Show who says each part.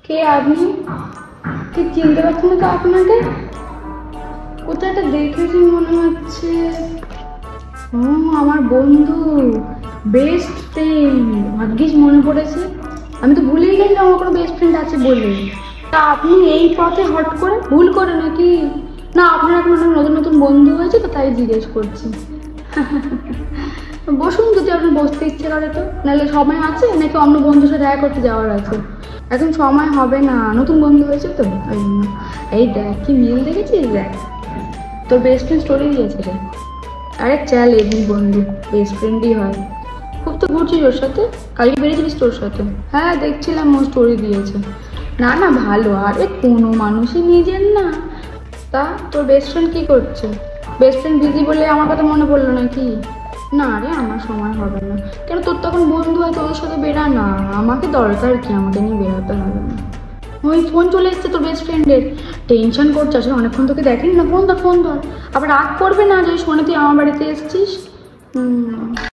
Speaker 1: কে আপনি? ঠিক চিনতে পারছেন না তো আপনাকে? কোথায় একটা দেখেছি মনে হচ্ছে। ও, আমার বন্ধু, বেস্ট ফ্রেন্ড। ভাগ্যিস মনে পড়েছে। আমি তো ভুলেই গেছি আমার কোনো বেস্ট ফ্রেন্ড আছে বলে। তা আপনি এই পথে হট করে ভুল করে নাকি? না, আপনার এখন অনেক নতুন নতুন বন্ধু হয়েছে তো তাই জিজ্ঞেস করছি। বসুন, যদি আপনার বসতে ইচ্ছে করে তো। নাহলে সময় আছে নাকি অন্য বন্ধুর সাথে দেখা করতে যাওয়ার আছে? এখন সময় হবে না, নতুন বন্ধু হয়েছে তো ওই জন্য। এই দেখ কি মিল দেখেছিস, দেখ তোর বেস্ট ফ্রেন্ড স্টোরি দিয়েছে রে। আরে চল, এমনি বন্ধু, বেস্ট ফ্রেন্ডই হয়। খুব তো ঘুরছিস ওর সাথে, কালকে বেরিয়েছিলিস তোর সাথে। হ্যাঁ দেখছিলাম, ও স্টোরি দিয়েছে। না না, ভালো। আরে কোনো মানুষই নিজের না। তা তোর বেস্ট ফ্রেন্ড কী করছে? বেস্ট ফ্রেন্ড বিজি বলে আমার কথা মনে পড়লো নাকি? না রে, আমার সময় হবে না। কেন, তোর তখন বন্ধু হয়, তোর সাথে বেরা না। আমাকে দরকার কি, আমাকে নিয়ে বেরোতে হবে না। ওই ফোন চলে এসছে তোর বেস্ট ফ্রেন্ডের। টেনশন করছে আসলে, অনেকক্ষণ তোকে দেখেনি না। ফোন ধর, ফোন ধর। আবার রাগ করবে না যে শোনে তুই আমার বাড়িতে এসেছিস।